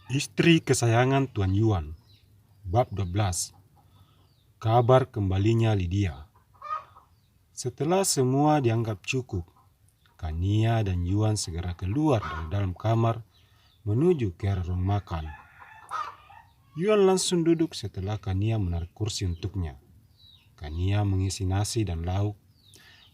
Istri kesayangan Tuan Yuan, bab 12. Kabar kembalinya Lydia. Setelah semua dianggap cukup, Kania dan Yuan segera keluar dari dalam kamar menuju ke arah ruang makan. Yuan langsung duduk setelah Kania menarik kursi untuknya. Kania mengisi nasi dan lauk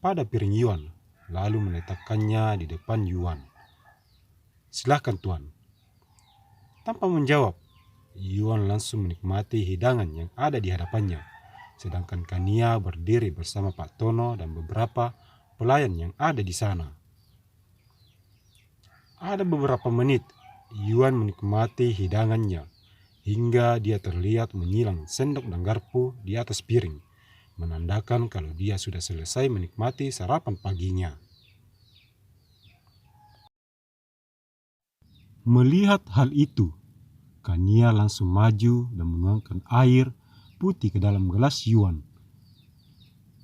pada piring Yuan, lalu meletakkannya di depan Yuan. "Silahkan Tuan." Tanpa menjawab, Yuan langsung menikmati hidangan yang ada di hadapannya, sedangkan Kania berdiri bersama Pak Tono dan beberapa pelayan yang ada di sana. Ada beberapa menit, Yuan menikmati hidangannya, hingga dia terlihat menyilang sendok dan garpu di atas piring, menandakan kalau dia sudah selesai menikmati sarapan paginya. Melihat hal itu, Kania langsung maju dan menuangkan air putih ke dalam gelas Yuan.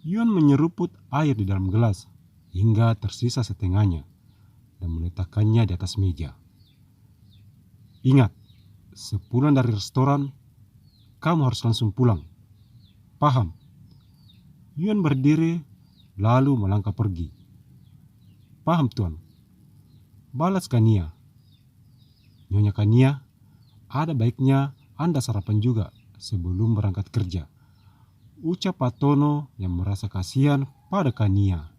Yuan menyeruput air di dalam gelas hingga tersisa setengahnya dan meletakkannya di atas meja. "Ingat, sepulang dari restoran, kamu harus langsung pulang. Paham?" Yuan berdiri lalu melangkah pergi. "Paham, Tuan," balas Kania. "Nyonya Kania, ada baiknya Anda sarapan juga sebelum berangkat kerja," ucap Pak Tono yang merasa kasihan pada Kania.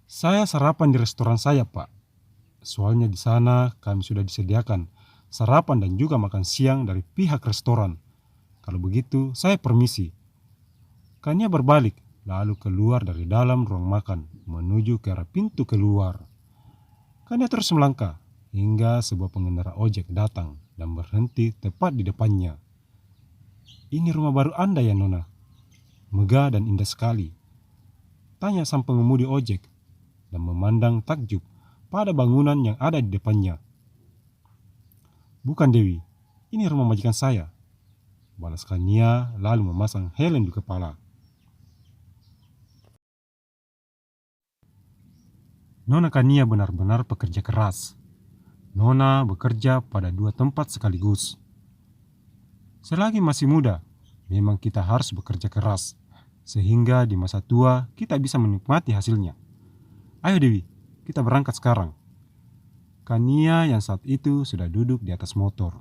"Saya sarapan di restoran saya, Pak. Soalnya di sana kami sudah disediakan sarapan dan juga makan siang dari pihak restoran. Kalau begitu, saya permisi." Kania berbalik lalu keluar dari dalam ruang makan menuju ke arah pintu keluar. Kania terus melangkah hingga sebuah pengendara ojek datang dan berhenti tepat di depannya. "Ini rumah baru Anda ya, Nona? Megah dan indah sekali," tanya sang pengemudi ojek dan memandang takjub pada bangunan yang ada di depannya. "Bukan, Dewi, ini rumah majikan saya," balas Kania lalu memasang helm di kepala. Nona Kania benar-benar pekerja keras. Nona bekerja pada 2 tempat sekaligus. Selagi masih muda, memang kita harus bekerja keras, sehingga di masa tua kita bisa menikmati hasilnya. "Ayo Dewi, kita berangkat sekarang." Kania yang saat itu sudah duduk di atas motor.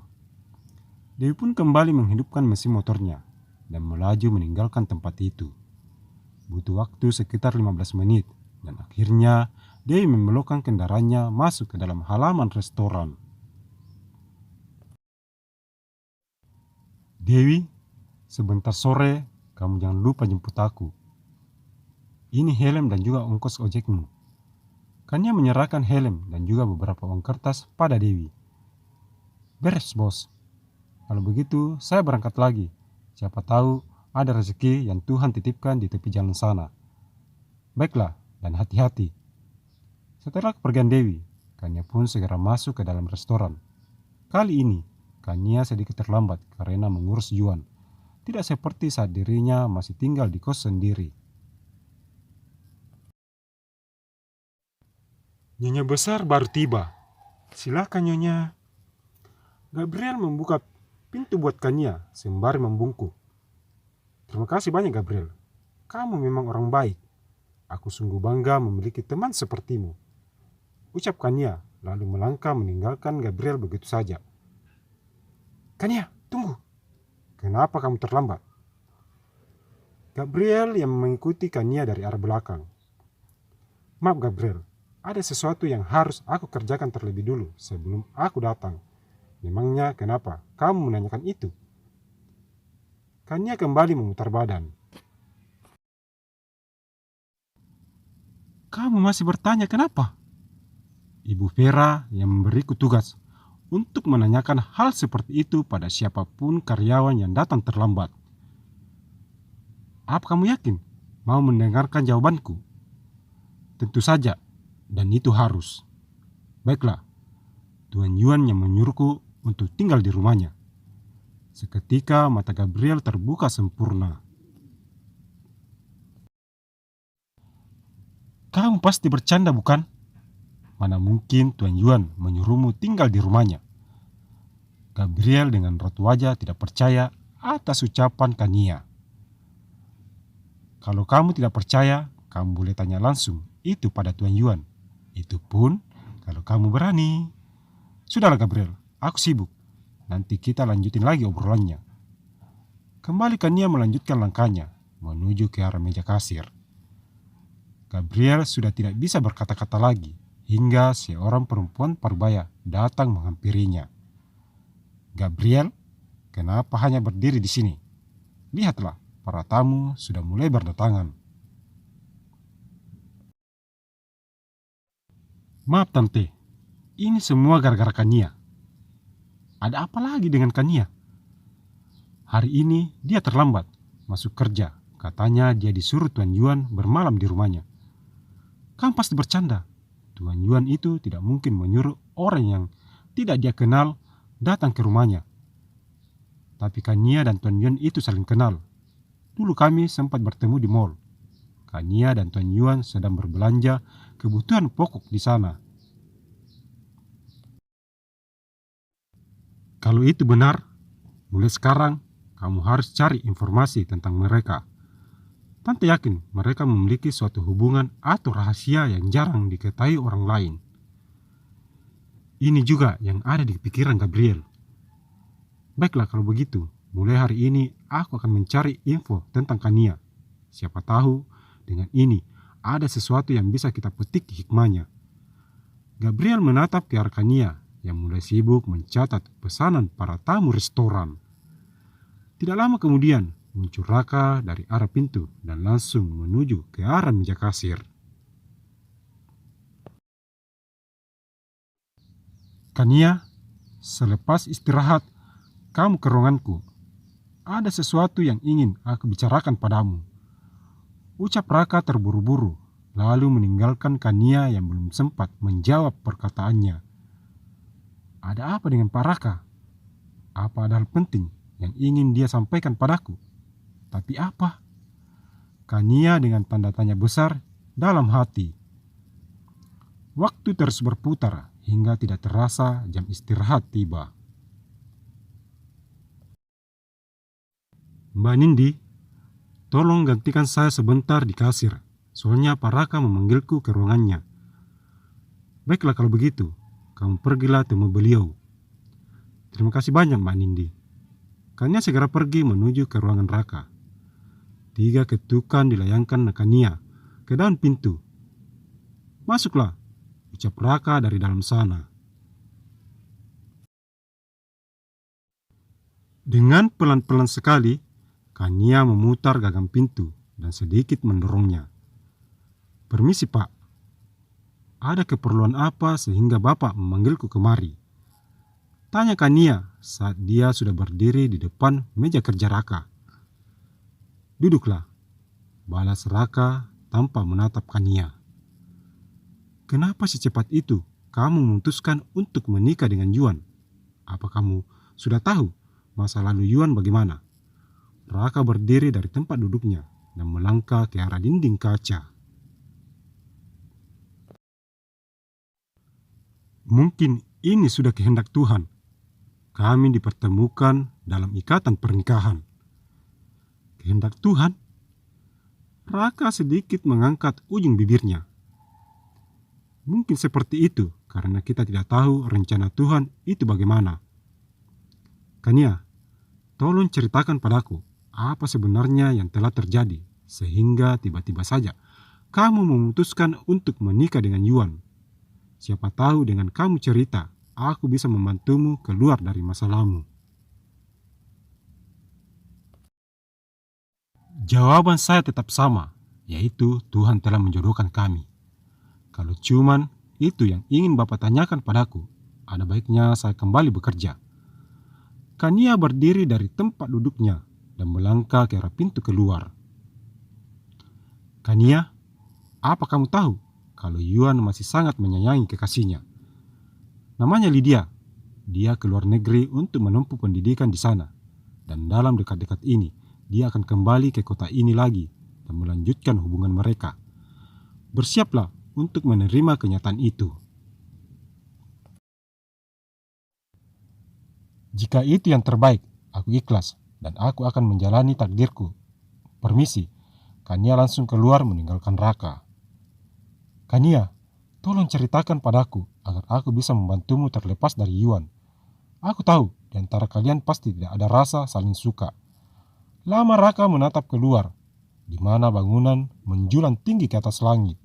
Dewi pun kembali menghidupkan mesin motornya dan melaju meninggalkan tempat itu. Butuh waktu sekitar 15 menit dan akhirnya Dewi membelokkan kendaraannya masuk ke dalam halaman restoran. "Dewi, sebentar sore kamu jangan lupa jemput aku. Ini helm dan juga ongkos ojekmu." Kania menyerahkan helm dan juga beberapa uang kertas pada Dewi. "Beres, bos. Kalau begitu saya berangkat lagi. Siapa tahu ada rezeki yang Tuhan titipkan di tepi jalan sana." "Baiklah dan hati-hati." Setelah kepergian Dewi, Kania pun segera masuk ke dalam restoran. Kali ini, Kania sedikit terlambat karena mengurus Yuan. Tidak seperti saat dirinya masih tinggal di kos sendiri. "Nyonya besar baru tiba. Silakan Nyonya." Gabriel membuka pintu buat Kania sembari membungkuk. "Terima kasih banyak Gabriel. Kamu memang orang baik. Aku sungguh bangga memiliki teman sepertimu," ucap Kania lalu melangkah meninggalkan Gabriel begitu saja. "Kania, tunggu. Kenapa kamu terlambat?" Gabriel yang mengikuti Kania dari arah belakang. "Maaf Gabriel, ada sesuatu yang harus aku kerjakan terlebih dulu sebelum aku datang." "Memangnya kenapa kamu menanyakan itu?" Kania kembali memutar badan. "Kamu masih bertanya kenapa?" Ibu Vera yang memberiku tugas untuk menanyakan hal seperti itu pada siapapun karyawan yang datang terlambat. "Apa kamu yakin mau mendengarkan jawabanku?" "Tentu saja, dan itu harus." "Baiklah, Tuan Yuan yang menyuruhku untuk tinggal di rumahnya." Seketika mata Gabriel terbuka sempurna. "Kamu pasti bercanda bukan?" Mana mungkin Tuan Yuan menyuruhmu tinggal di rumahnya. Gabriel dengan raut wajah tidak percaya atas ucapan Kania. Kalau kamu tidak percaya, kamu boleh tanya langsung itu pada Tuan Yuan. Itu pun kalau kamu berani. Sudahlah Gabriel, aku sibuk. Nanti kita lanjutin lagi obrolannya. Kembali Kania melanjutkan langkahnya menuju ke arah meja kasir. Gabriel sudah tidak bisa berkata-kata lagi hingga seorang perempuan parubaya datang menghampirinya. Gabriel, kenapa hanya berdiri di sini? Lihatlah, para tamu sudah mulai berdatangan. Maaf tante, ini semua gara-gara Kania. Ada apa lagi dengan Kania? Hari ini dia terlambat masuk kerja. Katanya dia disuruh Tuan Yuan bermalam di rumahnya. Kamu pasti bercanda. Tuan Yuan itu tidak mungkin menyuruh orang yang tidak dia kenal datang ke rumahnya. Tapi Kania dan Tuan Yuan itu saling kenal. Dulu kami sempat bertemu di mall. Kania dan Tuan Yuan sedang berbelanja kebutuhan pokok di sana. Kalau itu benar, mulai sekarang kamu harus cari informasi tentang mereka. Tante yakin mereka memiliki suatu hubungan atau rahasia yang jarang diketahui orang lain. Ini juga yang ada di pikiran Gabriel. Baiklah kalau begitu, mulai hari ini aku akan mencari info tentang Kania. Siapa tahu dengan ini ada sesuatu yang bisa kita petik hikmahnya. Gabriel menatap ke arah Kania yang mulai sibuk mencatat pesanan para tamu restoran. Tidak lama kemudian muncul Raka dari arah pintu dan langsung menuju ke arah meja kasir. Kania, selepas istirahat, kamu ke ruanganku. Ada sesuatu yang ingin aku bicarakan padamu. Ucap Raka terburu-buru, lalu meninggalkan Kania yang belum sempat menjawab perkataannya. Ada apa dengan Pak Raka? Apa ada hal penting yang ingin dia sampaikan padaku? Tapi apa? Kania dengan tanda tanya besar dalam hati. Waktu terus berputar hingga tidak terasa jam istirahat tiba. Mbak Nindi, tolong gantikan saya sebentar di kasir. Soalnya Pak Raka memanggilku ke ruangannya. Baiklah kalau begitu, kamu pergilah temu beliau. Terima kasih banyak Mbak Nindi. Kania segera pergi menuju ke ruangan Raka. 3 ketukan dilayangkan Kania ke dalam pintu. Masuklah, ucap Raka dari dalam sana. Dengan pelan-pelan sekali, Kania memutar gagang pintu dan sedikit mendorongnya. Permisi Pak, ada keperluan apa sehingga Bapak memanggilku kemari? Tanya Kania saat dia sudah berdiri di depan meja kerja Raka. Duduklah, balas Raka tanpa menatap Kania. Kenapa secepat itu kamu memutuskan untuk menikah dengan Yuan? Apa kamu sudah tahu masa lalu Yuan bagaimana? Raka berdiri dari tempat duduknya dan melangkah ke arah dinding kaca. Mungkin ini sudah kehendak Tuhan. Kami dipertemukan dalam ikatan pernikahan. Kehendak Tuhan? Raka sedikit mengangkat ujung bibirnya. Mungkin seperti itu karena kita tidak tahu rencana Tuhan itu bagaimana. Kania, tolong ceritakan padaku apa sebenarnya yang telah terjadi sehingga tiba-tiba saja kamu memutuskan untuk menikah dengan Yuan. Siapa tahu dengan kamu cerita, aku bisa membantumu keluar dari masalahmu. Jawaban saya tetap sama, yaitu Tuhan telah menjodohkan kami. Kalau cuman itu yang ingin Bapak tanyakan padaku, ada baiknya saya kembali bekerja. Kania berdiri dari tempat duduknya dan melangkah ke arah pintu keluar. Kania, apa kamu tahu kalau Yuan masih sangat menyayangi kekasihnya? Namanya Lydia. Dia keluar negeri untuk menempuh pendidikan di sana. Dan dalam dekat-dekat ini, dia akan kembali ke kota ini lagi dan melanjutkan hubungan mereka. Bersiaplah untuk menerima kenyataan itu. Jika itu yang terbaik, aku ikhlas dan aku akan menjalani takdirku. Permisi. Kania langsung keluar meninggalkan Raka. Kania, tolong ceritakan padaku agar aku bisa membantumu terlepas dari Yuan. Aku tahu di antara kalian pasti tidak ada rasa saling suka. Lama Raka menatap keluar, di mana bangunan menjulang tinggi ke atas langit.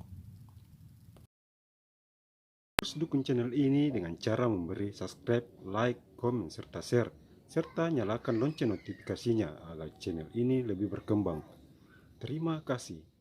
Terus dukung channel ini dengan cara memberi subscribe, like, komen, serta share, serta nyalakan lonceng notifikasinya agar channel ini lebih berkembang. Terima kasih.